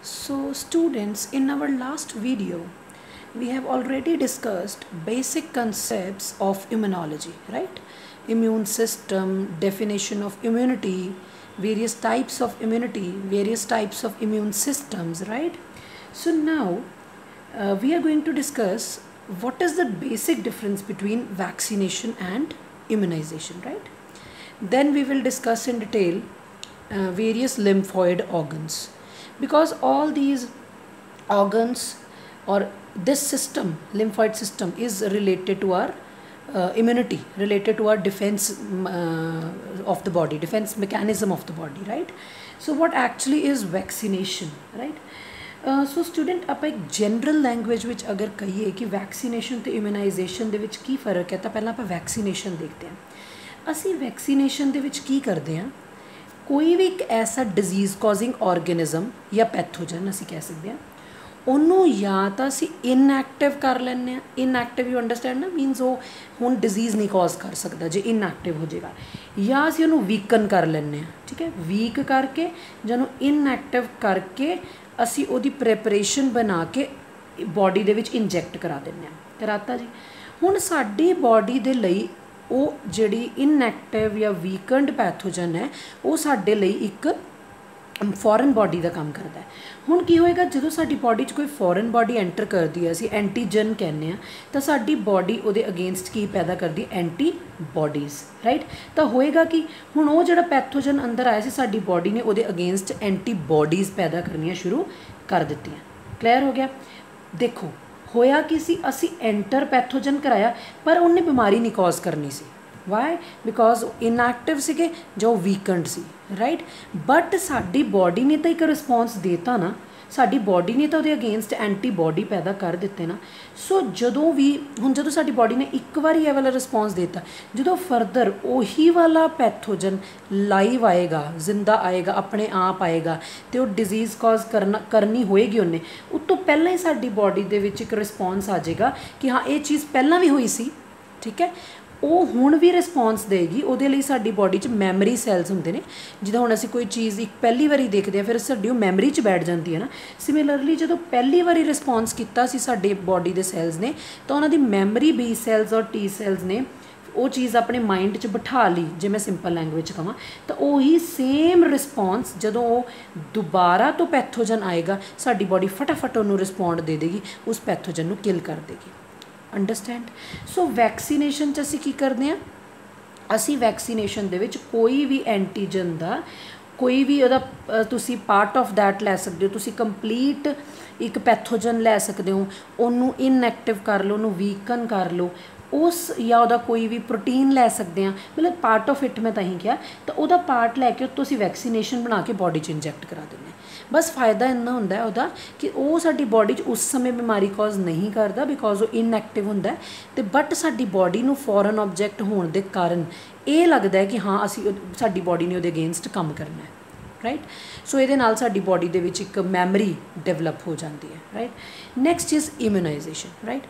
So students, in our last video, we have already discussed basic concepts of immunology, right? Immune system, definition of immunity, various types of immunity, various types of immune systems, right? So now we are going to discuss what is the basic difference between vaccination and immunization, right? Then we will discuss in detail various lymphoid organs, because all these organs or this system, lymphoid system, is related to our immunity, related to our defense of the body, defense mechanism of the body, right? So what actually is vaccination, right? So student आप एक general language which अगर कहिए कि vaccination तो immunisation दे विच की फ़र्क है, तो पहला आप वैक्सीनेशन देखते हैं। असी वैक्सीनेशन दे विच की करते हैं, कोई भी एक ऐसा डिजीज़ कॉजिंग ऑर्गेनिज्म या पैथोजन असी कह सकते हैं, ਉਹਨੂੰ ਜਾਂ ਤਾਂ ਅਸੀਂ ਇਨਐਕਟਿਵ ਕਰ ਲੈਂਦੇ ਹਾਂ। ਇਨਐਕਟਿਵ ਯੂ ਅੰਡਰਸਟੈਂਡ ਨਾ, ਮੀਨਸ ਉਹ ਹੁਣ ਡਿਜ਼ੀਜ਼ ਨਹੀਂ ਕੌਜ਼ ਕਰ ਸਕਦਾ ਜੇ ਇਨਐਕਟਿਵ ਹੋ ਜਾਏਗਾ, ਜਾਂ ਅਸੀਂ ਉਹਨੂੰ ਵੀਕਨ ਕਰ ਲੈਂਦੇ ਹਾਂ। ਠੀਕ ਹੈ, ਵੀਕ ਕਰਕੇ ਜਾਂ ਉਹਨੂੰ ਇਨਐਕਟਿਵ ਕਰਕੇ ਅਸੀਂ ਉਹਦੀ ਪ੍ਰੈਪਰੇਸ਼ਨ ਬਣਾ ਕੇ ਬੋਡੀ ਦੇ ਵਿੱਚ ਇੰਜੈਕਟ ਕਰਾ ਦਿੰਦੇ ਹਾਂ। ਕਰਾਤਾ ਜੀ। ਹੁਣ ਸਾਡੀ ਬੋਡੀ ਦੇ ਲਈ ਉਹ ਜਿਹੜੀ ਇਨਐਕਟਿਵ ਜਾਂ ਵੀਕਨਡ ਪੈਥੋਜਨ ਹੈ, ਉਹ ਸਾਡੇ ਲਈ ਇੱਕ ਫੋਰਨ ਬੋਡੀ ਦਾ ਕੰਮ ਕਰਦਾ ਹੈ। ਹੁਣ ਕੀ ਹੋਏਗਾ, ਜਦੋਂ ਸਾਡੀ ਬੋਡੀ 'ਚ ਕੋਈ ਫੋਰਨ ਬੋਡੀ ਐਂਟਰ ਕਰਦੀ ਹੈ, ਅਸੀਂ ਐਂਟੀਜਨ ਕਹਿੰਦੇ ਹਾਂ, ਤਾਂ ਸਾਡੀ ਬੋਡੀ ਉਹਦੇ ਅਗੇਂਸਟ ਕੀ ਪੈਦਾ ਕਰਦੀ ਹੈ, ਐਂਟੀਬੋਡੀਜ਼, ਰਾਈਟ। ਤਾਂ ਹੋਏਗਾ ਕਿ ਹੁਣ ਉਹ ਜਿਹੜਾ ਪੈਥੋਜਨ ਅੰਦਰ ਆਇਆ ਸੀ, ਸਾਡੀ ਬੋਡੀ ਨੇ ਉਹਦੇ ਅਗੇਂਸਟ ਐਂਟੀਬੋਡੀਜ਼ ਪੈਦਾ ਕਰਨੀਆਂ ਸ਼ੁਰੂ ਕਰ ਦਿੱਤੀਆਂ। ਕਲੀਅਰ ਹੋ ਗਿਆ। ਦੇਖੋ ਹੋਇਆ ਕੀ ਸੀ, ਅਸੀਂ ਐਂਟਰ ਪੈਥੋਜਨ ਕਰਾਇਆ, ਪਰ ਉਹਨੇ ਬਿਮਾਰੀ ਨਹੀਂ ਕੌਜ਼ ਕਰਨੀ ਸੀ। ਵਾਈ? ਬਿਕੋਜ਼ ਇਨਐਕਟਿਵ ਸੀਗੇ ਜੋ ਵੀਕਨਡ ਸੀ, ਰਾਈਟ। ਬਟ ਸਾਡੀ ਬੋਡੀ ਨੇ ਤਾਂ ਇੱਕ ਰਿਸਪੌਂਸ ਦੇਤਾ ਨਾ, ਸਾਡੀ ਬੋਡੀ ਨੇ ਤਾਂ ਉਹਦੇ ਅਗੇਂਸਟ ਐਂਟੀਬੋਡੀ ਪੈਦਾ ਕਰ ਦਿੱਤੇ ਨਾ। ਸੋ ਜਦੋਂ ਵੀ ਹੁਣ ਜਦੋਂ ਸਾਡੀ ਬੋਡੀ ਨੇ ਇੱਕ ਵਾਰੀ ਇਹ ਵਾਲਾ ਰਿਸਪੌਂਸ ਦੇਤਾ, ਜਦੋਂ ਫਰਦਰ ਉਹੀ ਵਾਲਾ ਪੈਥੋਜਨ ਲਾਈਵ ਆਏਗਾ, ਜ਼ਿੰਦਾ ਆਏਗਾ, ਆਪਣੇ ਆਪ ਆਏਗਾ, ਅਤੇ ਉਹ ਡਿਜ਼ੀਜ਼ ਕੌਜ਼ ਕਰਨੀ ਹੋਏਗੀ ਉਹਨੇ, ਉਸ ਤੋਂ ਪਹਿਲਾਂ ਹੀ ਸਾਡੀ ਬੋਡੀ ਦੇ ਵਿੱਚ ਇੱਕ ਰਿਸਪੌਂਸ ਆ ਜਾਏਗਾ ਕਿ ਹਾਂ ਇਹ ਚੀਜ਼ ਪਹਿਲਾਂ ਵੀ ਹੋਈ ਸੀ। ਠੀਕ ਹੈ, ਉਹ ਹੁਣ ਵੀ ਰਿਸਪੌਂਸ ਦੇਗੀ। ਉਹਦੇ ਲਈ ਸਾਡੀ ਬੋਡੀ 'ਚ ਮੈਮਰੀ ਸੈਲਸ ਹੁੰਦੇ ਨੇ, ਜਿੱਦਾਂ ਹੁਣ ਅਸੀਂ ਕੋਈ ਚੀਜ਼ ਇੱਕ ਪਹਿਲੀ ਵਾਰੀ ਦੇਖਦੇ ਹਾਂ, ਫਿਰ ਸਾਡੀ ਉਹ ਮੈਮਰੀ 'ਚ ਬੈਠ ਜਾਂਦੀ ਹੈ ਨਾ। ਸਿਮਿਲਰਲੀ ਜਦੋਂ ਪਹਿਲੀ ਵਾਰੀ ਰਿਸਪੌਂਸ ਕੀਤਾ ਸੀ ਸਾਡੇ ਬੋਡੀ ਦੇ ਸੈਲਸ ਨੇ, ਤਾਂ ਉਹਨਾਂ ਦੀ ਮੈਮਰੀ ਬੀ ਸੈਲਸ ਔਰ ਟੀ ਸੈਲਸ ਨੇ ਉਹ ਚੀਜ਼ ਆਪਣੇ ਮਾਈਂਡ 'ਚ ਬਿਠਾ ਲਈ। ਜੇ ਮੈਂ ਸਿੰਪਲ ਲੈਂਗੁਏਜ 'ਚ ਕਹਾਂ ਤਾਂ ਉਹੀ ਸੇਮ ਰਿਸਪੌਂਸ ਜਦੋਂ ਉਹ ਦੁਬਾਰਾ ਤੋਂ ਪੈਥੋਜਨ ਆਏਗਾ, ਸਾਡੀ ਬੋਡੀ ਫਟਾਫਟ ਉਹਨੂੰ ਰਿਸਪੌਂਡ ਦੇ ਦੇਗੀ, ਉਸ ਪੈਥੋਜਨ ਨੂੰ ਕਿਲ ਕਰ ਦੇਗੀ। ਅੰਡਰਸਟੈਂਡ। ਸੋ ਵੈਕਸੀਨੇਸ਼ਨ 'ਚ ਅਸੀਂ ਕੀ ਕਰਦੇ ਹਾਂ, ਅਸੀਂ ਵੈਕਸੀਨੇਸ਼ਨ ਦੇ ਵਿੱਚ ਕੋਈ ਵੀ ਐਂਟੀਜਨ ਦਾ ਕੋਈ ਵੀ ਉਹਦਾ ਤੁਸੀਂ ਪਾਰਟ ਆਫ ਦੈਟ ਲੈ ਸਕਦੇ ਹੋ। ਤੁਸੀਂ ਕੰਪਲੀਟ ਇੱਕ ਪੈਥੋਜਨ ਲੈ ਸਕਦੇ ਹੋ, ਉਹਨੂੰ ਇਨਐਕਟਿਵ ਕਰ ਲਓ, ਉਹਨੂੰ ਵੀਕਨ ਕਰ ਲਓ, ਉਸ ਜਾਂ ਉਹਦਾ ਕੋਈ ਵੀ ਪ੍ਰੋਟੀਨ ਲੈ ਸਕਦੇ ਹਾਂ, ਮਤਲਬ ਪਾਰਟ ਆਫ ਇਟ ਮੈਂ ਤਾਂ ਹੀ ਕਿਹਾ। ਤਾਂ ਉਹਦਾ ਪਾਰਟ ਲੈ ਕੇ ਉੱਤੋਂ ਅਸੀਂ ਵੈਕਸੀਨੇਸ਼ਨ ਬਣਾ ਕੇ ਬੋਡੀ 'ਚ ਇੰਜੈਕਟ ਕਰਾ ਦਿੰਦੇ ਹਾਂ। ਬਸ ਫਾਇਦਾ ਇੰਨਾ ਹੁੰਦਾ ਉਹਦਾ ਕਿ ਉਹ ਸਾਡੀ ਬੋਡੀ 'ਚ ਉਸ ਸਮੇਂ ਬਿਮਾਰੀ ਕੌਜ਼ ਨਹੀਂ ਕਰਦਾ, ਬਿਕੋਜ਼ ਉਹ ਇਨਐਕਟਿਵ ਹੁੰਦਾ, ਅਤੇ ਬਟ ਸਾਡੀ ਬੋਡੀ ਨੂੰ ਫੋਰਨ ਆਬਜੈਕਟ ਹੋਣ ਦੇ ਕਾਰਨ ਇਹ ਲੱਗਦਾ ਹੈ ਕਿ ਹਾਂ ਅਸੀਂ ਸਾਡੀ ਬੋਡੀ ਨੇ ਉਹਦੇ ਅਗੇਂਸਟ ਕੰਮ ਕਰਨਾ ਹੈ, ਰਾਈਟ। ਸੋ ਇਹਦੇ ਨਾਲ ਸਾਡੀ ਬੋਡੀ ਦੇ ਵਿੱਚ ਇੱਕ ਮੈਮਰੀ ਡਿਵੈਲਪ ਹੋ ਜਾਂਦੀ ਹੈ, right. Next is immunisation, right.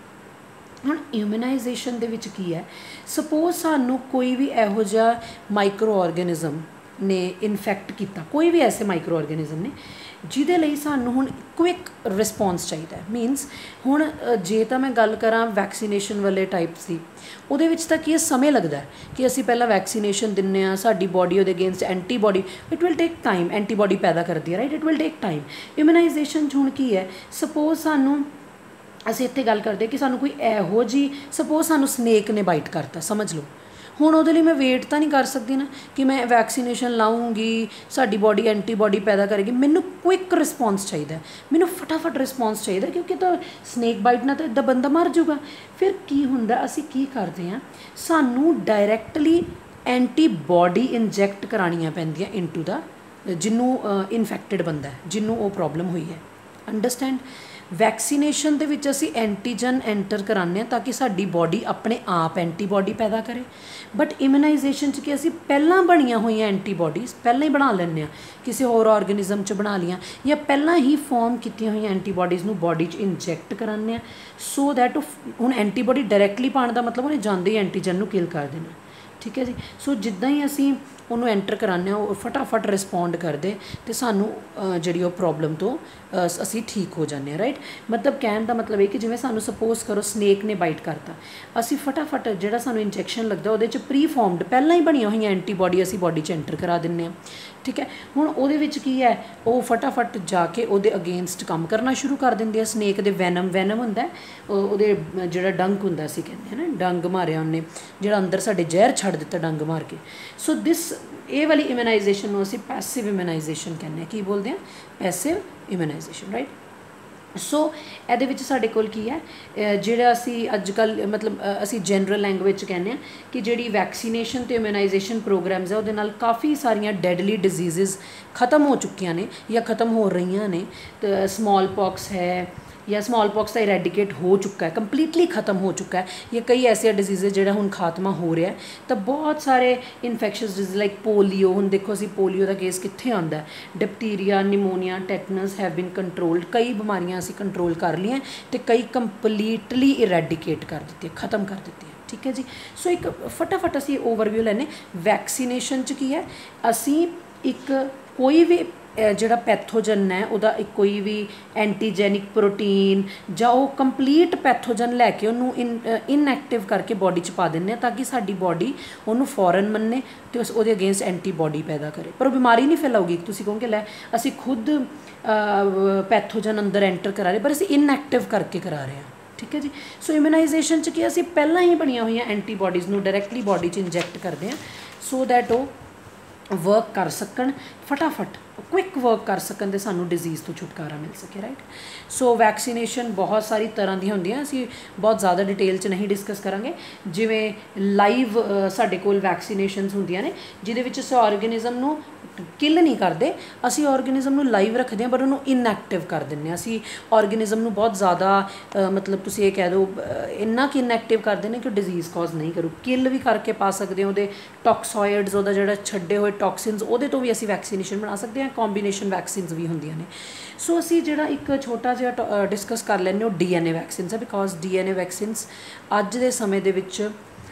ਹੁਣ ਇਮਿਊਨਾਈਜੇਸ਼ਨ ਦੇ ਵਿੱਚ ਕੀ ਹੈ, ਸਪੋਜ਼ ਸਾਨੂੰ ਕੋਈ ਵੀ ਇਹੋ ਜਿਹਾ ਮਾਈਕਰੋ ਆਰਗੈਨਿਜ਼ਮ ਨੇ ਇਨਫੈਕਟ ਕੀਤਾ, ਕੋਈ ਵੀ ਐਸੇ ਮਾਈਕਰੋ ਆਰਗੈਨਿਜ਼ਮ ਨੇ ਜਿਹਦੇ ਲਈ ਸਾਨੂੰ ਹੁਣ ਕੁਇਕ ਰਿਸਪੌਂਸ ਚਾਹੀਦਾ। ਮੀਨਸ ਹੁਣ ਜੇ ਤਾਂ ਮੈਂ ਗੱਲ ਕਰਾਂ ਵੈਕਸੀਨੇਸ਼ਨ ਵਾਲੇ ਟਾਈਪਸ ਦੀ, ਉਹਦੇ ਵਿੱਚ ਤਾਂ ਕੀ ਹੈ, ਸਮੇਂ ਲੱਗਦਾ ਕਿ ਅਸੀਂ ਪਹਿਲਾਂ ਵੈਕਸੀਨੇਸ਼ਨ ਦਿੰਦੇ ਹਾਂ, ਸਾਡੀ ਬੋਡੀ ਉਹਦੇ against antibody, it will take time, antibody ਪੈਦਾ ਕਰਦੀ ਹੈ, right, it will take time. Immunisation 'ਚ ਹੁਣ ਕੀ ਹੈ, ਸਪੋਜ਼ ਸਾਨੂੰ ਅਸੀਂ ਇੱਥੇ ਗੱਲ ਕਰਦੇ ਕਿ ਸਾਨੂੰ ਕੋਈ ਇਹੋ ਜਿਹੀ, ਸਪੋਜ਼ ਸਾਨੂੰ ਸਨੇਕ ਨੇ ਬਾਈਟ ਕਰਤਾ, ਸਮਝ ਲਓ। ਹੁਣ ਉਹਦੇ ਲਈ ਮੈਂ ਵੇਟ ਤਾਂ ਨਹੀਂ ਕਰ ਸਕਦੀ ਨਾ ਕਿ ਮੈਂ ਵੈਕਸੀਨੇਸ਼ਨ ਲਾਊਂਗੀ, ਸਾਡੀ ਬੋਡੀ ਐਂਟੀਬੋਡੀ ਪੈਦਾ ਕਰੇਗੀ। ਮੈਨੂੰ ਕੁਇਕ ਰਿਸਪੌਂਸ ਚਾਹੀਦਾ, ਮੈਨੂੰ ਫਟਾਫਟ ਰਿਸਪੌਂਸ ਚਾਹੀਦਾ, ਕਿਉਂਕਿ ਤਾਂ ਸਨੇਕ ਬਾਈਟ ਨਾਲ ਤਾਂ ਇੱਦਾਂ ਬੰਦਾ ਮਰ ਜਾਊਗਾ। ਫਿਰ ਕੀ ਹੁੰਦਾ, ਅਸੀਂ ਕੀ ਕਰਦੇ ਹਾਂ, ਸਾਨੂੰ ਡਾਇਰੈਕਟਲੀ ਐਂਟੀਬੋਡੀ ਇੰਜੈਕਟ ਕਰਾਉਣੀਆਂ ਪੈਂਦੀਆਂ ਇਨਟੂ ਦਾ ਜਿਹਨੂੰ ਇਨਫੈਕਟਡ ਬੰਦਾ ਹੈ, ਜਿਹਨੂੰ ਉਹ ਪ੍ਰੋਬਲਮ ਹੋਈ ਹੈ। ਅੰਡਰਸਟੈਂਡ। ਵੈਕਸੀਨੇਸ਼ਨ ਦੇ ਵਿੱਚ ਅਸੀਂ ਐਂਟੀਜਨ ਐਂਟਰ ਕਰਾਉਂਦੇ ਹਾਂ ਤਾਂ ਕਿ ਸਾਡੀ ਬੋਡੀ ਆਪਣੇ ਆਪ ਐਂਟੀਬੋਡੀ ਪੈਦਾ ਕਰੇ। ਬਟ ਇਮਿਊਨਾਈਜੇਸ਼ਨ 'ਚ ਕਿ ਅਸੀਂ ਪਹਿਲਾਂ ਬਣੀਆਂ ਹੋਈਆਂ ਐਂਟੀਬੋਡੀਜ਼ ਪਹਿਲਾਂ ਹੀ ਬਣਾ ਲੈਂਦੇ ਹਾਂ, ਕਿਸੇ ਹੋਰ ਆਰਗੈਨਿਜ਼ਮ 'ਚ ਬਣਾ ਲਈਆਂ, ਜਾਂ ਪਹਿਲਾਂ ਹੀ ਫਾਰਮ ਕੀਤੀਆਂ ਹੋਈਆਂ ਐਂਟੀਬੋਡੀਜ਼ ਨੂੰ ਬੋਡੀ 'ਚ ਇੰਜੈਕਟ ਕਰਾਉਂਦੇ ਹਾਂ, ਸੋ ਦੈਟ ਹੁਣ ਐਂਟੀਬੋਡੀ ਡਾਇਰੈਕਟਲੀ ਪਾਉਣ ਦਾ ਮਤਲਬ ਉਹਨੇ ਜਾਂਦੇ ਹੀ ਐਂਟੀਜਨ ਨੂੰ ਕਿਲ ਕਰ ਦੇਣਾ। ਠੀਕ ਹੈ ਜੀ। ਸੋ ਜਿੱਦਾਂ ਹੀ ਅਸੀਂ ਉਹਨੂੰ ਐਂਟਰ ਕਰਾਉਂਦੇ ਹਾਂ, ਉਹ ਫਟਾਫਟ ਰਿਸਪੌਂਡ ਕਰਦੇ ਅਤੇ ਸਾਨੂੰ ਜਿਹੜੀ ਉਹ ਪ੍ਰੋਬਲਮ ਤੋਂ ਅਸੀਂ ਠੀਕ ਹੋ ਜਾਂਦੇ ਹਾਂ, ਰਾਈਟ। ਮਤਲਬ ਕਹਿਣ ਦਾ ਮਤਲਬ ਇਹ ਕਿ ਜਿਵੇਂ ਸਾਨੂੰ ਸਪੋਜ਼ ਕਰੋ ਸਨੇਕ ਨੇ ਬਾਈਟ ਕਰਤਾ, ਅਸੀਂ ਫਟਾਫਟ ਜਿਹੜਾ ਸਾਨੂੰ ਇੰਜੈਕਸ਼ਨ ਲੱਗਦਾ ਉਹਦੇ 'ਚ ਪ੍ਰੀ ਫਾਰਮਡ ਪਹਿਲਾਂ ਹੀ ਬਣੀਆਂ ਹੋਈਆਂ ਐਂਟੀਬੋਡੀ ਅਸੀਂ ਬੋਡੀ 'ਚ ਐਂਟਰ ਕਰਾ ਦਿੰਦੇ ਹਾਂ, ਠੀਕ ਹੈ। ਹੁਣ ਉਹਦੇ ਵਿੱਚ ਕੀ ਹੈ, ਉਹ ਫਟਾਫਟ ਜਾ ਕੇ ਉਹਦੇ ਅਗੇਂਸਟ ਕੰਮ ਕਰਨਾ ਸ਼ੁਰੂ ਕਰ ਦਿੰਦੇ ਆ। ਸਨੇਕ ਦੇ ਵੈਨਮ ਹੁੰਦਾ, ਉਹਦੇ ਜਿਹੜਾ ਡੰਕ ਹੁੰਦਾ ਅਸੀਂ ਕਹਿੰਦੇ ਹਾਂ ਨਾ, ਡੰਗ ਮਾਰਿਆ ਉਹਨੇ, ਜਿਹੜਾ ਅੰਦਰ ਸਾਡੇ ਜ਼ਹਿਰ ਛੱਡ ਦਿੱਤਾ ਡੰਗ ਮਾਰ ਕੇ। ਸੋ ਇਹ ਵਾਲੀ ਇਮਿਊਨਾਈਜੇਸ਼ਨ ਨੂੰ ਅਸੀਂ ਪੈਸਿਵ ਇਮਿਊਨਾਈਜੇਸ਼ਨ ਕਹਿੰਦੇ ਹਾਂ। ਕੀ ਬੋਲਦੇ ਹਾਂ? Passive immunisation, right. ਸੋ ਇਹਦੇ ਵਿੱਚ ਸਾਡੇ ਕੋਲ ਕੀ ਹੈ, ਜਿਹੜਾ ਅਸੀਂ ਅੱਜ ਕੱਲ੍ਹ ਮਤਲਬ ਅਸੀਂ ਜਨਰਲ ਲੈਂਗੁਏਜ 'ਚ ਕਹਿੰਦੇ ਹਾਂ ਕਿ ਜਿਹੜੀ ਵੈਕਸੀਨੇਸ਼ਨ ਅਤੇ ਇਮਿਊਨਾਈਜੇਸ਼ਨ ਪ੍ਰੋਗਰਾਮਸ ਹੈ ਉਹਦੇ ਨਾਲ ਕਾਫੀ ਸਾਰੀਆਂ ਡੈਡਲੀ ਡਿਜ਼ੀਜ਼ਜ਼ ਖ਼ਤਮ ਹੋ ਚੁੱਕੀਆਂ ਨੇ ਜਾਂ ਖ਼ਤਮ ਹੋ ਰਹੀਆਂ ਨੇ। ਤਾਂ ਸਮੌਲ ਪੌਕਸ ਹੈ ਜਾਂ ਸਮੌਲ ਪੌਕਸ ਦਾ ਇਰੈਡੀਕੇਟ ਹੋ ਚੁੱਕਾ ਹੈ, ਕੰਪਲੀਟਲੀ ਖ਼ਤਮ ਹੋ ਚੁੱਕਾ ਹੈ, ਜਾਂ ਕਈ ਐਸੇ ਡਿਜ਼ੀਜ਼ਜ਼ ਜਿਹੜਾ ਹੁਣ ਖਾਤਮਾ ਹੋ ਰਿਹਾ। ਤਾਂ ਬਹੁਤ ਸਾਰੇ ਇਨਫੈਕਸ਼ਸ ਡਿਜ਼ੀਜ਼ ਲਾਈਕ ਪੋਲੀਓ, ਹੁਣ ਦੇਖੋ ਅਸੀਂ ਪੋਲੀਓ ਦਾ ਕੇਸ ਕਿੱਥੇ ਆਉਂਦਾ, diphtheria, pneumonia, tetanus have been controlled. ਕਈ ਬਿਮਾਰੀਆਂ ਅਸੀਂ ਕੰਟਰੋਲ ਕਰ ਲਈਆਂ ਅਤੇ ਕਈ ਕੰਪਲੀਟਲੀ ਇਰੈਡੀਕੇਟ ਕਰ ਦਿੱਤੀਆਂ, ਖ਼ਤਮ ਕਰ ਦਿੱਤੀਆਂ, ਠੀਕ ਹੈ ਜੀ। ਸੋ ਇੱਕ ਫਟਾਫਟ ਅਸੀਂ ਓਵਰਵਿਊ ਲੈਂਦੇ। ਵੈਕਸੀਨੇਸ਼ਨ 'ਚ ਕੀ ਹੈ, ਅਸੀਂ ਇੱਕ ਕੋਈ ਵੀ ਜਿਹੜਾ ਪੈਥੋਜਨ ਹੈ ਉਹਦਾ ਇੱਕ ਕੋਈ ਵੀ ਐਂਟੀਜੈਨਿਕ ਪ੍ਰੋਟੀਨ ਜਾਂ ਉਹ ਕੰਪਲੀਟ ਪੈਥੋਜਨ ਲੈ ਕੇ ਉਹਨੂੰ ਇਨਐਕਟਿਵ ਕਰਕੇ ਬੋਡੀ 'ਚ ਪਾ ਦਿੰਦੇ ਹਾਂ ਤਾਂ ਕਿ ਸਾਡੀ ਬੋਡੀ ਉਹਨੂੰ ਫੌਰਨ ਮੰਨੇ ਅਤੇ ਉਹਦੇ ਅਗੇਂਸਟ ਐਂਟੀਬੋਡੀ ਪੈਦਾ ਕਰੇ। ਪਰ ਉਹ ਬਿਮਾਰੀ ਨਹੀਂ ਫੈਲਾਊਗੀ। ਤੁਸੀਂ ਕਹੋਗੇ ਲੈ ਅਸੀਂ ਖੁਦ ਪੈਥੋਜਨ ਅੰਦਰ ਐਂਟਰ ਕਰਾ ਰਹੇ, ਪਰ ਅਸੀਂ ਇਨਐਕਟਿਵ ਕਰਕੇ ਕਰਾ ਰਹੇ ਹਾਂ, ਠੀਕ ਹੈ ਜੀ। ਸੋ ਇਮਿਊਨਾਈਜੇਸ਼ਨ 'ਚ ਕੀ ਅਸੀਂ ਪਹਿਲਾਂ ਹੀ ਬਣੀਆਂ ਹੋਈਆਂ ਐਂਟੀਬੋਡੀਜ਼ ਨੂੰ ਡਾਇਰੈਕਟਲੀ ਬੋਡੀ 'ਚ ਇੰਜੈਕਟ ਕਰਦੇ ਹਾਂ ਸੋ ਦੈਟ ਉਹ ਵਰਕ ਕਰ ਸਕਣ, ਫਟਾਫਟ ਕੁਇਕ ਵਰਕ ਕਰ ਸਕਣ ਅਤੇ ਸਾਨੂੰ ਡਿਜ਼ੀਜ਼ ਤੋਂ ਛੁਟਕਾਰਾ ਮਿਲ ਸਕੇ, ਰਾਈਟ। ਸੋ ਵੈਕਸੀਨੇਸ਼ਨ ਬਹੁਤ ਸਾਰੀ ਤਰ੍ਹਾਂ ਦੀਆਂ ਹੁੰਦੀਆਂ, ਅਸੀਂ ਬਹੁਤ ਜ਼ਿਆਦਾ ਡਿਟੇਲ 'ਚ ਨਹੀਂ ਡਿਸਕਸ ਕਰਾਂਗੇ। ਜਿਵੇਂ ਲਾਈਵ ਸਾਡੇ ਕੋਲ ਵੈਕਸੀਨੇਸ਼ਨਸ ਹੁੰਦੀਆਂ ਨੇ ਜਿਹਦੇ ਵਿੱਚ ਅਸੀਂ ਆਰਗੇਨਿਜ਼ਮ ਨੂੰ ਕਿਲ ਨਹੀਂ ਕਰਦੇ, ਅਸੀਂ ਆਰਗੇਨਿਜ਼ਮ ਨੂੰ ਲਾਈਵ ਰੱਖਦੇ ਹਾਂ ਪਰ ਉਹਨੂੰ ਇਨਐਕਟਿਵ ਕਰ ਦਿੰਦੇ ਹਾਂ। ਅਸੀਂ ਆਰਗੇਨਿਜ਼ਮ ਨੂੰ ਬਹੁਤ ਜ਼ਿਆਦਾ ਮਤਲਬ ਤੁਸੀਂ ਇਹ ਕਹਿ ਦਿਓ ਇੰਨਾ ਕਿ ਇਨਐਕਟਿਵ ਕਰਦੇ ਨੇ ਕਿ ਉਹ ਡਿਜ਼ੀਜ਼ ਕਾਜ਼ ਨਹੀਂ ਕਰੂ। ਕਿਲ ਵੀ ਕਰਕੇ ਪਾ ਸਕਦੇ ਹਾਂ, ਉਹਦੇ ਟੌਕਸੋਇਡਸ, ਉਹਦਾ ਜਿਹੜਾ ਛੱਡੇ ਹੋਏ ਟੌਕਸਿਨਸ, ਉਹਦੇ ਤੋਂ ਵੀ ਅਸੀਂ ਵੈਕਸੀਨੇਸ਼ਨ ਬਣਾ ਸਕਦੇ ਹਾਂ। ਕੰਬੀਨੇਸ਼ਨ ਵੈਕਸੀਨਸ ਵੀ ਹੁੰਦੀਆਂ ਨੇ। ਸੋ ਅਸੀਂ ਜਿਹੜਾ ਇੱਕ ਛੋਟਾ ਜਿਹਾ ਡਿਸਕਸ ਕਰ ਲੈਂਦੇ ਉਹ DNA ਵੈਕਸੀਨਸ ਹੈ, ਬਿਕੋਜ਼ DNA ਵੈਕਸੀਨਸ ਅੱਜ ਦੇ ਸਮੇਂ ਦੇ ਵਿੱਚ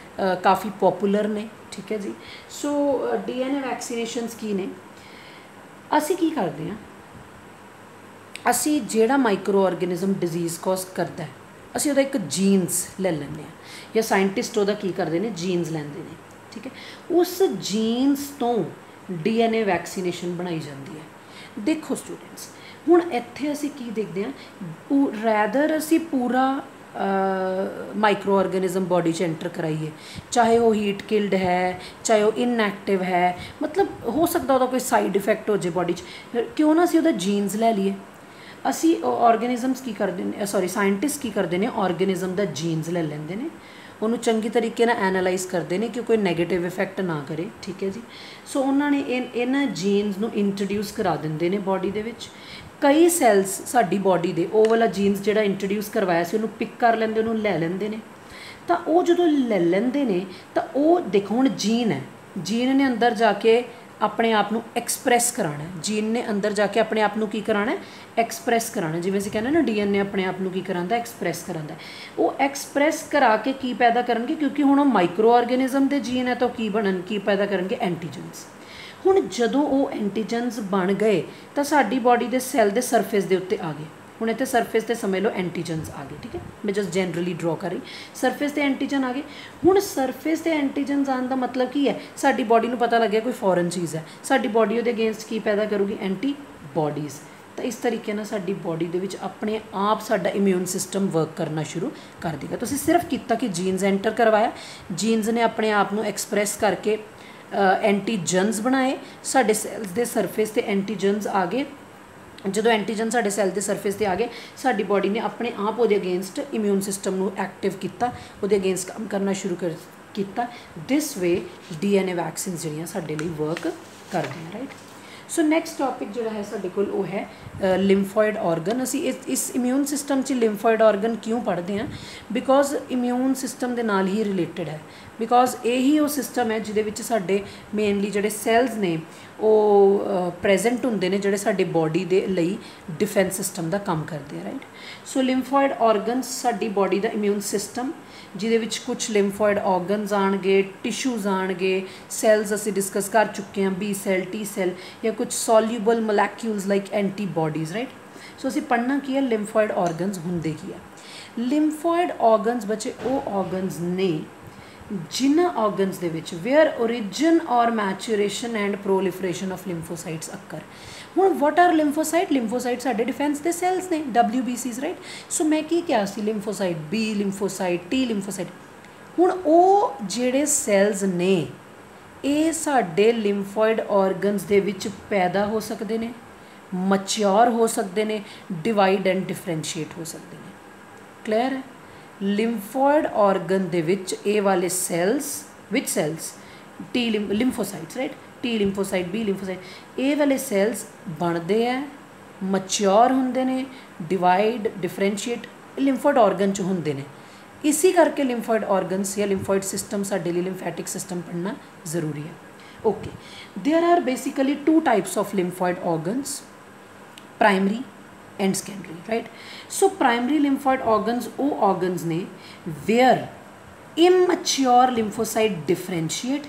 ਕਾਫੀ ਪੋਪੂਲਰ ਨੇ, ਠੀਕ ਹੈ ਜੀ। ਸੋ DNA ਵੈਕਸੀਨੇਸ਼ਨਸ ਕੀ ਨੇ? ਅਸੀਂ ਕੀ ਕਰਦੇ ਹਾਂ, ਅਸੀਂ ਜਿਹੜਾ ਮਾਈਕਰੋ ਆਰਗੇਨਿਜ਼ਮ ਡਿਜ਼ੀਜ਼ ਕਾਜ਼ ਕਰਦਾ ਅਸੀਂ ਉਹਦਾ ਇੱਕ ਜੀਨਸ ਲੈ ਲੈਂਦੇ ਹਾਂ, ਜਾਂ ਸਾਇੰਟਿਸਟ ਉਹਦਾ ਕੀ ਕਰਦੇ ਨੇ, ਜੀਨਸ ਲੈਂਦੇ ਨੇ, ਠੀਕ ਹੈ। ਉਸ ਜੀਨਸ ਤੋਂ DNA ਵੈਕਸੀਨੇਸ਼ਨ ਬਣਾਈ ਜਾਂਦੀ ਹੈ। ਦੇਖੋ ਸਟੂਡੈਂਟਸ, ਹੁਣ ਇੱਥੇ ਅਸੀਂ ਕੀ ਦੇਖਦੇ ਹਾਂ, ਰੈਦਰ ਅਸੀਂ ਪੂਰਾ ਮਾਈਕਰੋ ਆਰਗੇਨਿਜ਼ਮ ਬੋਡੀ 'ਚ ਐਂਟਰ ਕਰਾਈਏ, ਚਾਹੇ ਉਹ ਹੀਟ ਕਿਲਡ ਹੈ, ਚਾਹੇ ਉਹ ਇਨਐਕਟਿਵ ਹੈ, ਮਤਲਬ ਹੋ ਸਕਦਾ ਉਹਦਾ ਕੋਈ ਸਾਈਡ ਇਫੈਕਟ ਹੋ ਜਾਏ ਬੋਡੀ 'ਚ, ਕਿਉਂ ਨਾ ਅਸੀਂ ਉਹਦਾ ਜੀਨਸ ਲੈ ਲਈਏ। ਅਸੀਂ ਆਰਗੇਨਿਜ਼ਮਸ ਕੀ ਕਰਦੇ ਨੇ, ਸਾਇੰਟਿਸਟ ਕੀ ਕਰਦੇ ਨੇ, ਆਰਗੇਨਿਜ਼ਮ ਦਾ ਜੀਨਸ ਲੈ ਲੈਂਦੇ ਨੇ, ਉਹਨੂੰ ਚੰਗੀ ਤਰੀਕੇ ਨਾਲ ਐਨਾਲਾਈਜ਼ ਕਰਦੇ ਨੇ ਕਿ ਕੋਈ ਨੈਗੇਟਿਵ ਇਫੈਕਟ ਨਾ ਕਰੇ, ਠੀਕ ਹੈ ਜੀ। ਸੋ ਉਹਨਾਂ ਨੇ ਇਹਨਾਂ ਜੀਨਸ ਨੂੰ ਇੰਟਰੋਡਿਊਸ ਕਰਾ ਦਿੰਦੇ ਨੇ ਬੋਡੀ ਦੇ ਵਿੱਚ। ਕਈ ਸੈਲਸ ਸਾਡੀ ਬੋਡੀ ਦੇ ਉਹ ਵਾਲਾ ਜੀਨਸ ਜਿਹੜਾ ਇੰਟਰੋਡਿਊਸ ਕਰਵਾਇਆ ਸੀ ਉਹਨੂੰ ਪਿਕ ਕਰ ਲੈਂਦੇ, ਉਹਨੂੰ ਲੈ ਲੈਂਦੇ ਨੇ। ਤਾਂ ਉਹ ਜਦੋਂ ਲੈ ਲੈਂਦੇ ਨੇ ਤਾਂ ਉਹ ਦੇਖੋ ਹੁਣ ਜੀਨ ਹੈ, ਜੀਨ ਨੇ ਅੰਦਰ ਜਾ ਕੇ ਆਪਣੇ ਆਪ ਨੂੰ ਐਕਸਪ੍ਰੈਸ ਕਰਾਉਣਾ, ਜੀਨ ਨੇ ਅੰਦਰ ਜਾ ਕੇ ਆਪਣੇ ਆਪ ਨੂੰ ਕੀ ਕਰਾਉਣਾ, ਐਕਸਪ੍ਰੈਸ ਕਰਾਉਣਾ। ਜਿਵੇਂ ਅਸੀਂ ਕਹਿੰਦੇ ਨਾ DNA ਆਪਣੇ ਆਪ ਨੂੰ ਕੀ ਕਰਾਉਂਦਾ, ਐਕਸਪ੍ਰੈਸ ਕਰਾਉਂਦਾ। ਉਹ ਐਕਸਪ੍ਰੈਸ ਕਰਾ ਕੇ ਕੀ ਪੈਦਾ ਕਰਨਗੇ, ਕਿਉਂਕਿ ਹੁਣ ਉਹ ਮਾਈਕਰੋ ਆਰਗੇਨਿਜ਼ਮ ਦੇ ਜੀਨ ਹੈ ਤਾਂ ਕੀ ਪੈਦਾ ਕਰਨਗੇ, ਐਂਟੀਜਨਸ। ਹੁਣ ਜਦੋਂ ਉਹ ਐਂਟੀਜਨਸ ਬਣ ਗਏ ਤਾਂ ਸਾਡੀ ਬੋਡੀ ਦੇ ਸੈੱਲ ਦੇ ਸਰਫੇਸ ਦੇ ਉੱਤੇ ਆ ਗਏ। ਹੁਣ ਇੱਥੇ ਸਰਫੇਸ 'ਤੇ ਸਮਝ ਲਓ ਐਂਟੀਜਨਸ ਆ ਗਏ, ਠੀਕ ਹੈ। ਮੈਂ ਜਸਟ ਜਨਰਲੀ ਡਰਾ ਕਰ ਰਹੀ, ਸਰਫੇਸ 'ਤੇ ਐਂਟੀਜਨ ਆ ਗਏ। ਹੁਣ ਸਰਫੇਸ 'ਤੇ ਐਂਟੀਜਨਸ ਆਉਣ ਦਾ ਮਤਲਬ ਕੀ ਹੈ, ਸਾਡੀ ਬੋਡੀ ਨੂੰ ਪਤਾ ਲੱਗਿਆ ਕੋਈ ਫੋਰਨ ਚੀਜ਼ ਹੈ, ਸਾਡੀ ਬੋਡੀ ਉਹਦੇ ਅਗੇਂਸਟ ਕੀ ਪੈਦਾ ਕਰੂਗੀ, ਐਂਟੀਬੋਡੀਜ਼। ਤਾਂ ਇਸ ਤਰੀਕੇ ਨਾਲ ਸਾਡੀ ਬੋਡੀ ਦੇ ਵਿੱਚ ਆਪਣੇ ਆਪ ਸਾਡਾ ਇਮਿਊਨ ਸਿਸਟਮ ਵਰਕ ਕਰਨਾ ਸ਼ੁਰੂ ਕਰ ਦੇਗਾ। ਤੁਸੀਂ ਸਿਰਫ ਕੀਤਾ ਕਿ ਜੀਨਸ ਐਂਟਰ ਕਰਵਾਇਆ, ਜੀਨਸ ਨੇ ਆਪਣੇ ਆਪ ਨੂੰ ਐਕਸਪ੍ਰੈਸ ਕਰਕੇ ਐਂਟੀਜਨਸ ਬਣਾਏ, ਸਾਡੇ ਸੈਲਸ ਦੇ ਸਰਫੇਸ 'ਤੇ ਐਂਟੀਜਨਸ ਆ ਗਏ। ਜਦੋਂ ਐਂਟੀਜਨ ਸਾਡੇ ਸੈੱਲ ਦੇ ਸਰਫੇਸ 'ਤੇ ਆ ਗਏ, ਸਾਡੀ ਬੋਡੀ ਨੇ ਆਪਣੇ ਆਪ ਉਹਦੇ ਅਗੇਂਸਟ ਇਮਿਊਨ ਸਿਸਟਮ ਨੂੰ ਐਕਟਿਵ ਕੀਤਾ, ਉਹਦੇ ਅਗੇਂਸਟ ਕੰਮ ਕਰਨਾ ਸ਼ੁਰੂ ਕੀਤਾ। ਦਿਸ ਵੇ DNA ਵੈਕਸੀਨਸ ਜਿਹੜੀਆਂ ਸਾਡੇ ਲਈ ਵਰਕ ਕਰਦੀਆਂ, ਰਾਈਟ। ਸੋ ਨੈਕਸਟ ਟੌਪਿਕ ਜਿਹੜਾ ਹੈ ਸਾਡੇ ਕੋਲ ਉਹ ਹੈ ਲਿੰਫੋਇਡ ਆਰਗਨ। ਅਸੀਂ ਇਸ ਇਮਿਊਨ ਸਿਸਟਮ 'ਚ ਲਿੰਫੋਇਡ ਆਰਗਨ ਕਿਉਂ ਪੜ੍ਹਦੇ ਹਾਂ, ਬਿਕੋਜ਼ ਇਮਿਊਨ ਸਿਸਟਮ ਦੇ ਨਾਲ ਹੀ ਰਿਲੇਟਡ ਹੈ। बिकॉज यही वो सिस्टम है जिहदे साडे मेनली जिहड़े सैल्स ने वो प्रेजेंट होंदे ने जिहड़े साडी बॉडी दे लई डिफेंस सिस्टम का काम करते हैं राइट। सो लिम्फोइड ऑर्गनस साडी बॉडी का इम्यून सिस्टम जिहदे विच कुछ लिम्फोइड ऑर्गनस आणगे, टिश्यूज़ आणगे, सैल्स असीं डिस्कस कर चुके हैं, बी सैल, टी सैल या कुछ सॉल्यूबल मोलैक्यूल्स लाइक एंटीबॉडीज़ राइट। सो असीं पढ़ना की है लिम्फोइड ऑर्गनस हुंदे की है। लिम्फोइड ऑर्गनस बच्चे वो ऑर्गनस ने जिन्हां ऑर्गनस दे विच वेयर ओरिजिन और maturation and proliferation of lymphocytes occur. हुण वट आर लिम्फोसाइट? लिम्फोसाइट साडे डिफेंस दे सैल्स ने, WBCs राइट। सो मैं की क्या सी lymphocyte, B lymphocyte, T lymphocyte. हुण ओ जिहड़े सैल्स ने ये साडे लिम्फोइड ऑर्गनस दे विच पैदा हो सकते ने, मच्योर हो सकते ने, डिवाइड एंड डिफरेंशिएट हो सकते हैं। क्लियर है? लिम्फोइड ऑर्गन दे विच ए वाले सैल्स, विच cells? T lymphocytes right, T lymphocyte, B lymphocyte, ए वाले सैल्स बनते हैं, मच्योर होंदे ने, डिवाइड डिफरेंशिएट लिम्फोइड ऑर्गन च होंदे ने। इसी करके लिम्फोइड ऑर्गनस या लिम्फोइड सिस्टम साडे लई लिम्फेटिक सिस्टम पढ़ना जरूरी है। Okay, there are basically 2 types of lymphoid organs, primary and secondary right. So primary lymphoid organs वो ऑर्गन्स ने where immature lymphocyte differentiate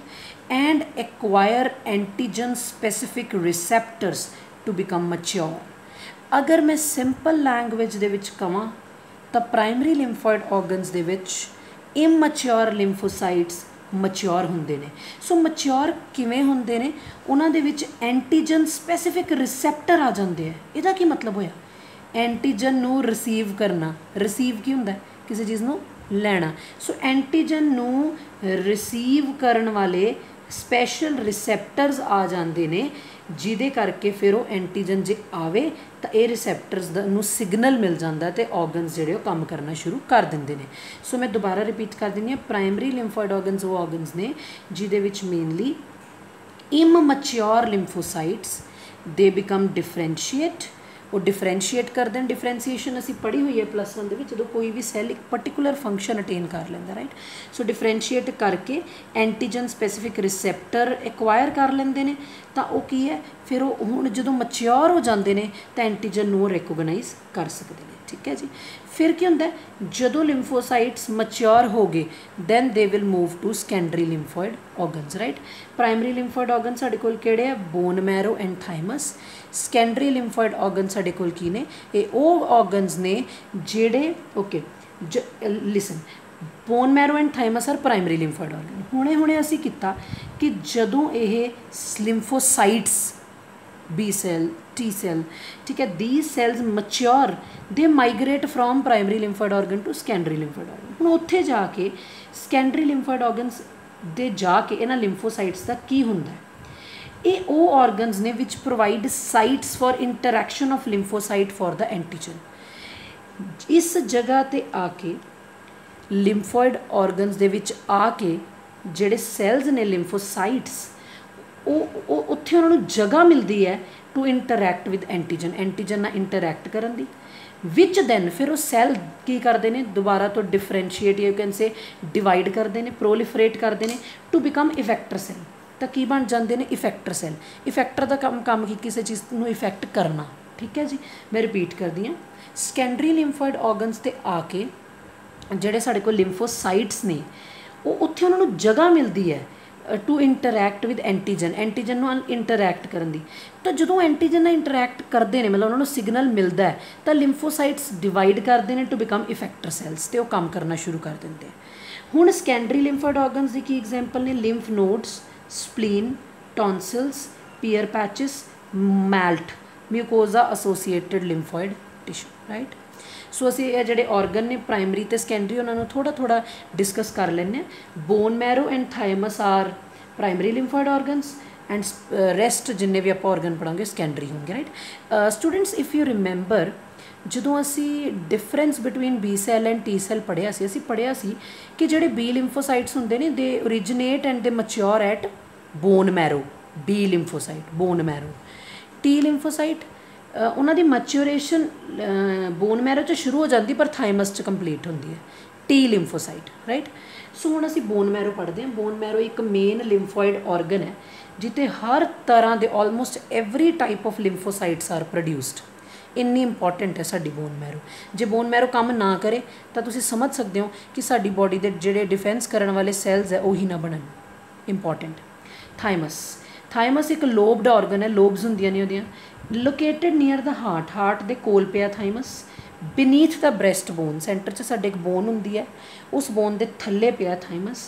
and acquire antigen specific receptors to become mature। अगर मैं simple language दे विच कहां तो primary lymphoid organs दे विच immature lymphocytes mature होंदे ने। सो mature किवें होंदे ने? उन्हां दे विच एंटीजन स्पैसिफिक रिसैप्टर आ जांदे है। इहदा की मतलब होया? एंटीजन नूं रिसीव करना, रिसीव की हुंदा है? किसी चीज़ नूं लेना। सो एंटीजन नूं रिसीव करन वाले स्पैशल रिसैप्टर्स आ जाते हैं जिहदे करके फिर वो एंटीजन जे आवे तो ये रिसैप्टर्स नूं सिग्नल मिल जाता तो ऑर्गनस जिहड़े काम करना शुरू कर देंगे ने। सो मैं दोबारा रिपीट कर दिंदी हां, प्राइमरी लिम्फोइड ऑर्गनस वो ऑर्गनस ने जिहदे विच मेनली इममच्योर लिम्फोसाइट्स दे बिकम डिफरेंशिएट, वो डिफरेंशिएट कर दें। डिफरेंसीएशन असी पढ़ी हुई है +1 दे जो कोई भी सैल एक पर्टिकुलर फंक्शन अटेन कर लेंदा राइट। सो डिफरेंशिएट करके एंटीजन स्पैसिफिक रिसैप्टर एक्वायर कर लेंदे ने तो वो की है फिर वो हुण जो मच्योर हो जाते हैं तो एंटीजन नूं रिकोगनाइज कर सकते हैं। ठीक है जी। फिर क्या होंदा है? जदों लिम्फोसाइट्स मच्योर हो गए then they will move to secondary lymphoid organs right. Primary lymphoid organ साडे कोल किहड़े है? Bone marrow and thymus. Secondary lymphoid organ साडे कोल की ने? ये वो ऑर्गनस ने जिहड़े okay listen, bone marrow and thymus are primary lymphoid organ. हुणे असी कीता कि जदों ये lymphocytes B cell, T cell, ठीक है, these cells mature they migrate from primary lymphoid organ to secondary lymphoid organ. हुण उत्थे जाके सेकेंडरी लिम्फोइड ऑर्गनस दे जाके इन्हां लिम्फोसाइट्स दा की हुंदा है? ये वो ऑर्गनस ने which provide sites for interaction of lymphocyte for the antigen. इस जगह ते आके लिम्फोइड ऑर्गनस दे विच आके जिहड़े सैल्स ने लिम्फोसाइट्स उत्थे उन्होंने जगह मिलती है to interact with antigen, antigen नाल इंटरैक्ट करन दी विच दैन फिर वो सैल की करते हैं दोबारा तो differentiate you can say divide करते हैं, प्रोलिफरेट करते हैं टू बिकम इफेक्टर सैल। तो की बन जाते हैं? Effector cell. इफेक्टर का काम की किसी चीज़ को इफेक्ट करना। ठीक है जी। मैं रिपीट कर दी हां, सेकेंडरी लिम्फोइड ऑर्गनस ते आके जिहड़े साडे कोल लिम्फोसाइट्स ने वो उत्थे उन्होंने जगह मिलती है to interact with antigen, antigen नाल इंटरैक्ट करन दी। तो जो एंटीजन नाल इंटरैक्ट करते हैं मतलब उन्होंने सिग्नल मिलता है तो लिम्फोसाइट्स डिवाइड करते हैं टू बिकम इफेक्टर सैल्स तो काम करना शुरू कर देंगे हैं। हुण सेकेंडरी लिम्फोइड ऑर्गनस की की एग्जाम्पल ने? Lymph nodes, spleen, tonsils, Peyer patches, MALT, mucosa associated lymphoid tissue right. So असी ये जिहड़े ऑर्गन ने प्राइमरी तो सेकेंडरी उन्होंने थोड़ा डिस्कस कर लें। Bone marrow and thymus are primary lymphoid organs and rest जिन्ने भी आप ऑर्गन पढ़ांगे सेकेंडरी होंगे right. Students if you remember जदों असी difference between B cell and T cell पढ़िया सी, असी पढ़िया सी कि जिहड़े बी लिम्फोसाइट्स होंदे ने they originate and they mature at bone marrow, B lymphocyte bone marrow. T lymphocyte उन्हों की मैच्योरेशन बोन मैरो च शुरू हो जाती पर थाइमस च कंप्लीट होंदी है। T lymphocyte right. सो हुण असीं बोन मैरो पढ़ते हैं। बोन मैरो एक मेन लिम्फोइड ऑर्गन है जिते हर तरह के almost every type of lymphocytes are produced. इन्नी इंपॉर्टेंट है साडी बोन मैरो। जे बोन मैरो काम ना करे तो तुसीं समझ सकते हो कि साडी बॉडी के जिहड़े डिफेंस करने वाले सैल्स है वही ना बनन। इंपॉर्टेंट। थाइमस, थाइमस एक लोब्ड ऑर्गन है, लोब्स होंदियां ने ओहदियां, located near the heart, heart दे कोल पिया thymus, beneath the breast bone, centre च साडे एक बोन होंदी है, उस बोन दे थल्ले पिया थाइमस।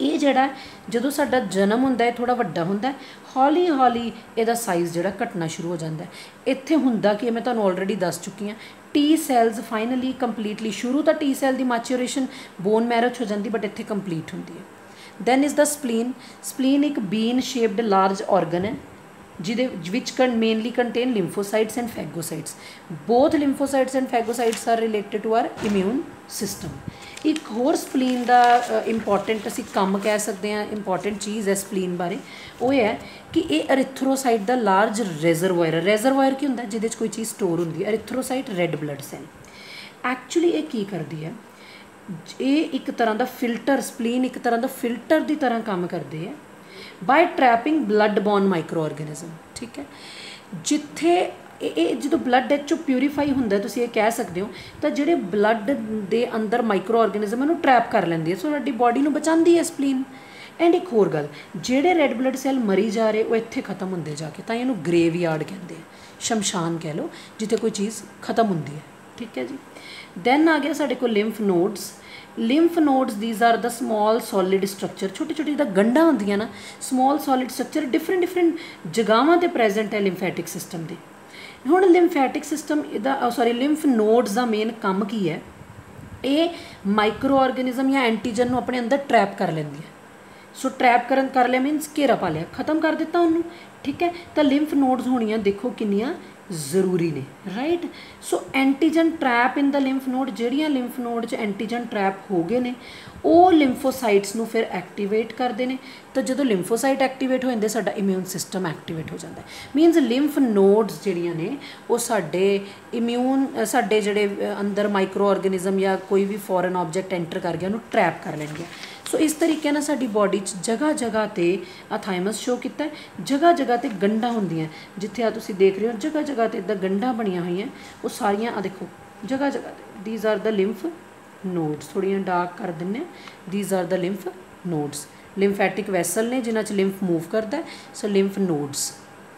ये जिहड़ा जदों साडा जन्म होंदा है थोड़ा वड्डा होंदा है, हौली हौली इहदा साइज़ जिहड़ा घटना शुरू हो जाता है। इत्थे हुंदा कि मैं तुहानूं ऑलरेडी दस चुकी हाँ, टी सैल्स फाइनली कंप्लीटली, शुरू तो टी सैल की मैच्योरेशन बोन मैरो च हो जाती बट इत्थे कंप्लीट होंदी है। Then is the spleen. Spleen एक बीन शेप्ड लार्ज ऑर्गन है जिदे विच mainly contain lymphocytes and phagocytes. Both lymphocytes and phagocytes are related to our immune system. एक होर स्पलीन का इंपॉर्टेंट असी काम कह सकते हैं, इंपॉर्टेंट चीज़ है स्पलीन बारे, वो है कि ये एरिथ्रोसाइट का लार्ज रेजरवायर है। रेजरवायर की होंदा जिहदे कोई चीज़ स्टोर होंदी है। Erythrocyte red blood cell actually ये की करती है, ये एक तरह का फिल्टर, स्पलीन एक तरह का फिल्टर की तरह काम करते हैं by trapping blood borne microorganism. ठीक है, जिथे ये जो ब्लड चो प्यूरीफाई होंदा है, तुसीं ये कह सकते हो, तो जिहड़े ब्लड दे अंदर माइक्रो ऑर्गेनिज्म इहनूं ट्रैप कर लैंदी है, सो साडी बॉडी नूं बचांदी है स्पलीन। एंड एक होर गल, जिहड़े रेड ब्लड सैल मरी जा रहे वो इत्थे खत्म होंदे जाके, तां इहनूं ग्रेव यार्ड कहंदे हैं, शमशान कह लो, जिथे कोई चीज़ खत्म होंदी है। ठीक है जी। दैन आ गया साडे कोल lymph nodes. Lymph nodes these are the small solid structure, छोटी छोटी जिद्दां गंढां होंदियां ना, small solid structure different different जगहों ते प्रेजेंट है लिम्फेटिक सिस्टम दे। हुण लिम्फेटिक सिस्टम इहदा सॉरी लिम्फ नोड्स का मेन काम की है, ये माइक्रो ऑर्गेनिज्म या एंटीजन नूं अपने अंदर ट्रैप कर लैंदी है। सो ट्रैप कर लिया मीनस घेरा पा लिया, खत्म कर दिता उन्होंने। ठीक है, तो लिम्फ नोड्स होनियां देखो कितनियां जरूरी ने, right. So antigen trap in the lymph node, जिहड़ियां लिम्फ नोड च एंटीजन ट्रैप हो गए ने वो लिम्फोसाइट्स नूं फिर एक्टिवेट करते हैं। तो जो लिम्फोसाइट एक्टिवेट हो जाते साडा इम्यून सिस्टम एक्टिवेट हो जाता है। मीनस लिम्फ नोड्स जिहड़ियां ने वो साडे इम्यून साडे जिहड़े अंदर माइक्रो ऑर्गेनिज्म या कोई भी फॉरन ऑब्जैक्ट एंटर कर गया उन्होंने ट्रैप कर लैणगे। सो इस तरीके ना साडी बॉडी जगह जगह ते थाइमस शो किया है, जगह जगह ते गंढा होंदियां, जिथे आ तुसीं देख रहे हो जगह जगह ते इदां गंढा बनिया हुई वो सारियां आ देखो जगह जगह। These are the lymph nodes, थोड़ियां डार्क कर दिंने, these are the lymph nodes. Lymphatic vessel ने जिन्हां च लिम्फ मूव करता है, so lymph nodes,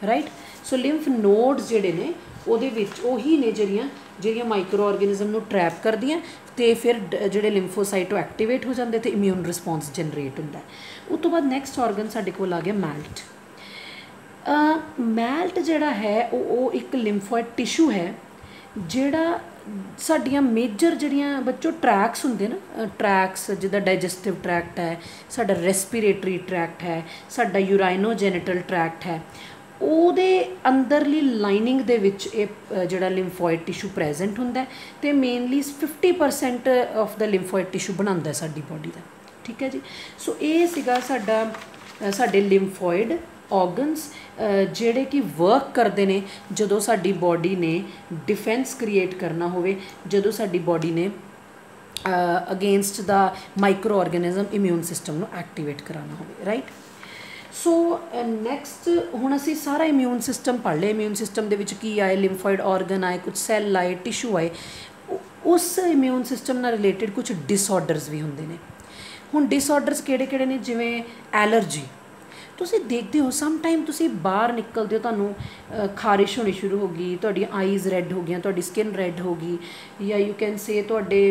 right. So lymph nodes जिहड़े ने ਉਹਦੇ ਵਿੱਚ ਉਹੀ ਨੇ ਜਿਹੜੀਆਂ ਮਾਈਕਰੋ ਆਰਗੇਨਿਜ਼ਮ ਨੂੰ ਟਰੈਪ ਕਰਦੀਆਂ ਤੇ ਫਿਰ ਜਿਹੜੇ ਲਿੰਫੋਸਾਈਟ ਉਹ ਐਕਟੀਵੇਟ ਹੋ ਜਾਂਦੇ ਤੇ ਇਮਿਊਨ ਰਿਸਪੌਂਸ ਜਨਰੇਟ ਹੁੰਦਾ। ਉਸ ਤੋਂ ਬਾਅਦ ਨੈਕਸਟ ਆਰਗਨ ਸਾਡੇ ਕੋਲ ਆ ਗਿਆ ਮੈਲਟ। ਮੈਲਟ ਜਿਹੜਾ ਹੈ ਉਹ ਇੱਕ ਲਿੰਫੋਇਡ ਟਿਸ਼ੂ ਹੈ ਜਿਹੜਾ ਸਾਡੀਆਂ ਮੇਜਰ ਜਿਹੜੀਆਂ ਬੱਚੋ ਟਰੈਕਸ ਹੁੰਦੇ ਨਾ, ਟਰੈਕਸ ਜਿੱਦਾਂ ਡਾਈਜੈਸਟਿਵ ਟਰੈਕਟ ਹੈ, ਸਾਡਾ ਰੈਸਪੀਰੇਟਰੀ ਟਰੈਕਟ ਹੈ, ਸਾਡਾ ਯੂਰਾਈਨੋਜੈਨੀਟਲ ਟਰੈਕਟ ਹੈ, ਉਹਦੇ ਅੰਦਰਲੀ ਲਾਈਨਿੰਗ ਦੇ ਵਿੱਚ ਇਹ ਜਿਹੜਾ ਲਿੰਫੋਇਡ ਟਿਸ਼ੂ ਪ੍ਰੈਜ਼ੈਂਟ ਹੁੰਦਾ ਤੇ ਮੇਨਲੀ 50% ਆਫ ਦਾ ਲਿੰਫੋਇਡ ਟਿਸ਼ੂ ਬਣਾਉਂਦਾ ਸਾਡੀ ਬੋਡੀ ਦਾ। ਠੀਕ ਹੈ ਜੀ। ਸੋ ਇਹ ਸੀਗਾ ਸਾਡੇ ਲਿੰਫੋਇਡ ऑर्गनस जिहड़े कि वर्क करते हैं जदों साडी बॉडी ने डिफेंस क्रिएट करना होवे, जदों साडी बॉडी ने against the micro organism immune system नूं एक्टिवेट कराना होवे, राइट। सो नैक्सट हुण असीं सारा इम्यून सिस्टम पढ़ लिया। इम्यून सिस्टम दे विच की आए, लिम्फोइड ऑर्गन आए, कुछ सैल आए, टिशू आए। उस इम्यून सिस्टम नाल रिलेटेड कुछ डिसऑर्डर्स भी हुंदे ने। हुण डिसऑर्डर्स किहड़े-किहड़े ने, जिवें एलर्जी। तुसीं देखते हो सम टाइम तुसीं बाहर निकलते हो, तुहानूं खारिश होनी शुरू हो गई, तुहाडी आईज़ रैड हो गई, तुहाडी स्किन रैड हो गई, या यू कैन से तुहाडे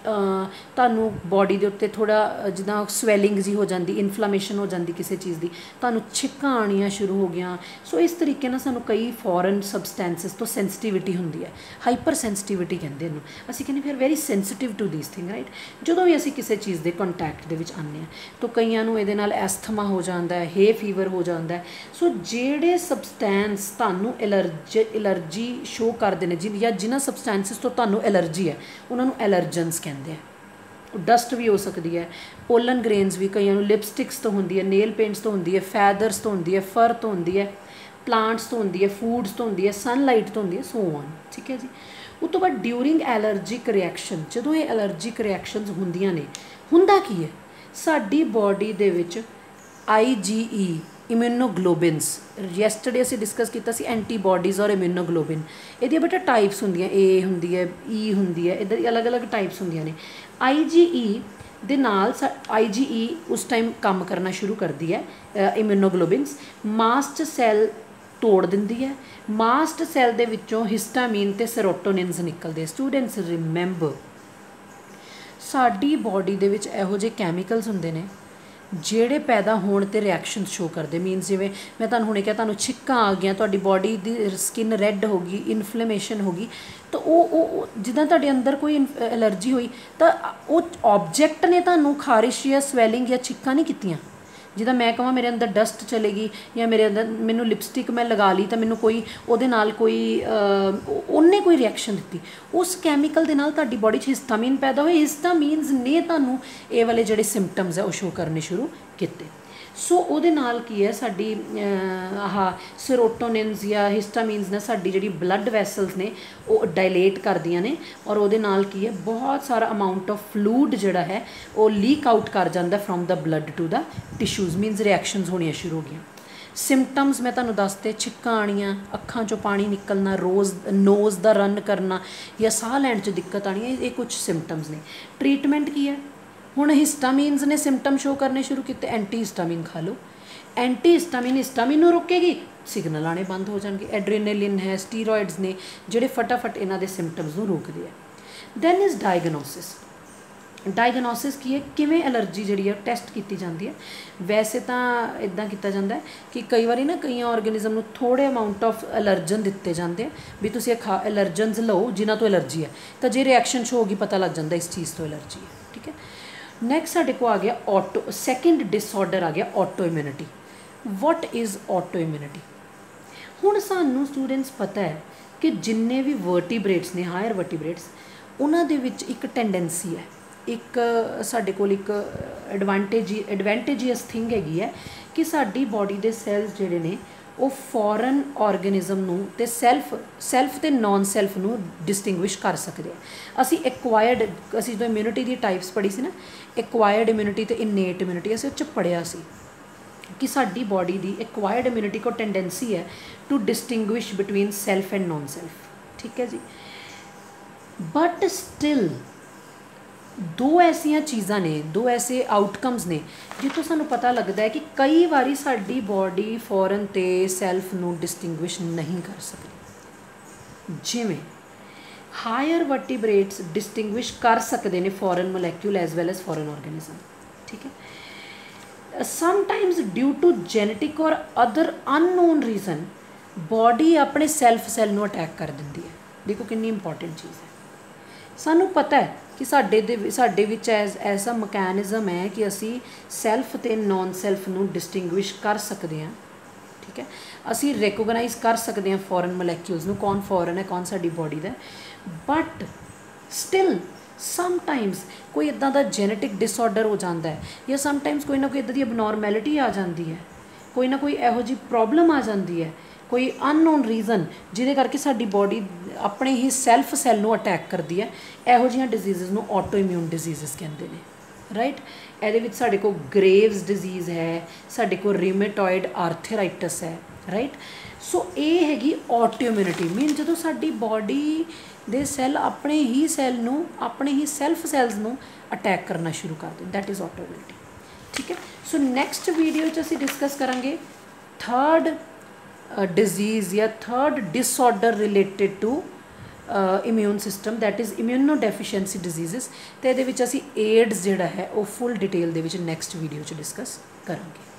ਤੁਹਾਨੂੰ बॉडी के उत्ते थोड़ा जिदा स्वैलिंग जी हो जाती, इन्फ्लामेशन हो जाती किसी चीज़ की, ਤੁਹਾਨੂੰ ਛਿੱਕਾਂ ਆਉਣੀਆਂ शुरू हो गई। सो इस तरीके ਨਾਲ ਸਾਨੂੰ कई फॉरन सबसटेंसिस तो सेंसिटिविटी होंदी है, हाइपर सेंसिटिविटी कहते हैं। ਅਸੀਂ ਕਹਿੰਦੇ फिर very sensitive to these thing, right. ਜਦੋਂ भी ਅਸੀਂ ਕਿਸੇ चीज़ के ਕੰਟੈਕਟ ਦੇ ਵਿੱਚ ਆਉਂਦੇ ਹਾਂ ਤਾਂ ਕਈਆਂ ਨੂੰ ਇਹਦੇ ਨਾਲ ਐਸਥਮਾ ਹੋ ਜਾਂਦਾ ਹੈ, ਹੈ ਫੀਵਰ ਹੋ ਜਾਂਦਾ ਹੈ। ਸੋ ਜਿਹੜੇ ਸਬਸਟੈਂਸ ਤੁਹਾਨੂੰ ਐਲਰਜੀ ਸ਼ੋ ਕਰਦੇ ਨੇ ਜਾਂ ਜਿਨ੍ਹਾਂ ਸਬਸਟੈਂਸਿਸ ਤੋਂ ਤੁਹਾਨੂੰ ਐਲਰਜੀ ਹੈ ਉਹਨਾਂ ਨੂੰ ਐਲਰਜਨਸ कहते हैं। डस्ट भी हो सकती है, पोलन ग्रेन्स भी, कई लिपस्टिक्स तो होंगी है, नेल पेंट्स तो होंगी है, फैदर्स तो होंगी है, फर तो होंगी है, प्लांट्स तो होंदी है, फूड्स तो होंदी है, सनलाइट तो होंदी है, सो ऑन। ठीक है जी। उस तो बाद ड्यूरिंग एलर्जिक रिएक्शन, जो ये एलर्जिक रिएक्शनस होंदियां ने, हुंदा की है साडी बॉडी दे विच IgE इम्यूनोग्लोबिनस, यैसटरडे असीं डिस्कस किया सी एंटीबॉडीज़ और इम्यूनोग्लोबिन, ये बेटा टाइप्स होंदियां, ए होंदी है, ई होंदी है, इधर अलग अलग टाइप्स होंदियां ने। IgE दे नाल IgE उस टाइम काम करना शुरू करती है, इम्यूनोग्लोबिनस मास्ट सैल तोड़ दिंदी है, मास्ट सैल दे विचों हिस्टामीन ते सेरोटोनिन्स निकलदे। स्टूडेंट्स रिमेंबर साडी बॉडी दे विच इहो जे कैमिकल्स हुंदे ने ਜਿਹੜੇ पैदा होने ते रिएक्शन शो करते, मीनस जिवें मैं तुहानूं हुणे कहा तुहानूं छिक्कां आ गईयां, तुहाडी बॉडी दी स्किन रैड हो गई, इन्फ्लेमेशन हो गई, तो वो जिद्दां तुहाडे अंदर कोई एलर्जी हुई तो वो ऑब्जैक्ट ने तुहानूं खारिश या स्वैलिंग या छिक्कां नहीं कीतियां। जिद्दां मैं कहां मेरे अंदर डस्ट चलेगी या मेरे अंदर मैनूं लिपस्टिक मैं लगा ली तो मैनूं कोई उहदे नाल कोई उन्हें कोई रिएक्शन दित्ती, उस कैमिकल दे नाल तुहाडी बॉडी 'च हिस्टामीन पैदा होए, हिस्टामीनस ने तुहानूं ये वाले जिहड़े सिम्पटम्स है वो शो करने शुरू किए। सो उहदे नाल की है साडी आह सेरोटोनिन्स या हिस्टामीनस ने साडी जिहड़ी ब्लड वैसल्स ने वो डायलेट करदियां ने, और उहदे नाल की है बहुत सारा अमाउंट ऑफ फ्लूड जिहड़ा है वो लीक आउट कर जाता from the blood to the tissues, means reactions होनियां शुरू हो गई। सिम्पटम्स मैं तुहानूं दसते, छिक्कां आनियां, अखां चों पानी निकलना, नोज़ दा रन करना या साह लैण च दिक्कत आनी, ये कुछ सिम्पटम्स ने। ट्रीटमेंट की है, हुण हिस्टामीनस ने सिम्पटम शो करने शुरू किए, एंटी हिस्टामीन खा लो, एंटी हिस्टामीन हिस्टामीन रोकेगी, सिग्नल आने बंद हो जाएंगे। एड्रेनलिन है, स्टीरॉइड्स ने जिहड़े फटाफट इन्हां दे सिम्पटम्स नूं रोकदे हैं। Then is डायगनोसिस। डायगनोसिस की है, किवें एलर्जी जिहड़ी है टैसट की जाती है। वैसे तो इदां किया जाता है कि कई बार ना कई ऑर्गेनिज्म नूं थोड़े अमाउंट ऑफ एलर्जन दिते जाते हैं, भी तुसीं एलर्जनस लो जिन्हां तो एलर्जी है, तो जे रिएक्शन शो होगी पता लग जाता इस चीज़ तो एलर्जी है। ठीक है, नैक्सट साढ़े को आ गया ऑटो, सैकेंड डिसऑर्डर आ गया auto immunity. What is auto immunity? हुण सानूं स्टूडेंट्स पता है कि जिन्ने भी वर्टिब्रेट्स ने, हायर वर्टिब्रेट्स, उन्हां दे विच एक टेंडेंसी है, एक साडे कोल एक एडवांटेजियस थिंग हैगी है कि साडी बॉडी दे सैल्स जिहड़े ने वो फॉरन ऑर्गेनिज्म नूं ते सैल्फ ते नॉन सैल्फ नूं डिस्टिंग्विश कर सकते हैं। असी एक्वायर्ड, असी जो इम्यूनिटी दी टाइप्स पढ़ी सी ना, एक्वायर्ड इम्यूनिटी ते इनेट इम्यूनिटी, असी उस पढ़िया सी कि साडी बॉडी दी एक्वायर्ड इम्यूनिटी को टेंडेंसी है to distinguish between self and non self. ठीक है जी, बट स्टिल दो ऐसिया चीज़ां ने, दो ऐसे आउटकम्स ने जितों सानू पता लगता है कि कई बारी साडी बॉडी फॉरन ते सैल्फ नूं डिस्टिंग्विश नहीं कर सकती। जिवें हायर वर्टिब्रेट्स डिस्टिंग्विश कर सकते हैं foreign molecule as well as foreign organism. ठीक है, समटाइम्स ड्यू टू जेनेटिक और अदर अननोन रीजन बॉडी अपने सैल्फ सैल नूं अटैक कर दिंदी है। देखो कितनी इंपॉर्टेंट चीज़ है, सानू पता है कि साडे विच ऐसा मकैनिज़म है कि असी सैल्फ ते नॉन सैल्फ नूं डिस्टिंग्विश कर सकते हैं। ठीक है, असी रिकोगनाइज़ कर सकते हैं फॉरन मोलैक्यूल्स नूं, कौन फॉरन है कौन साडी बॉडी दा। बट स्टिल समटाइम्स कोई इदां दा जेनेटिक डिसऑर्डर हो जाता है, या समटाइम्स कोई ना कोई इदां दी अबनॉर्मैलिटी आ जाती है, कोई ना कोई इहो जी प्रॉब्लम आ जाती है, कोई अननोन रीजन जिहदे करके साडी बॉडी अपने ही सैल्फ सैल नूं अटैक करती है, इहो जिहियां डिजीज़ नूं ऑटो इम्यून डिजीज़ कहते हैं। राइट, ਇਹਦੇ ਵਿੱਚ ਸਾਡੇ ਕੋਲ ग्रेव्स डिजीज़ है, ਸਾਡੇ ਕੋਲ रिमेटॉयड आर्थराइटिस है। राइट, सो ये हैगी ऑटो इम्यूनिटी, मीन जो साडी बॉडी दे सैल अपने ही सैल नूं, अपने ही सैल्फ सैल्स नूं अटैक करना शुरू कर दें, दैट इज़ ऑटो इम्यूनिटी। ठीक है, सो नैक्सट वीडियो च असीं डिस्कस करांगे थर्ड डिजीज़ या third disorder related to immune system, that is immunodeficiency disease. तो ये एड्स जिहड़ा है वो फुल डिटेल दे विच नैक्सट वीडियो च डिस्कस करांगे।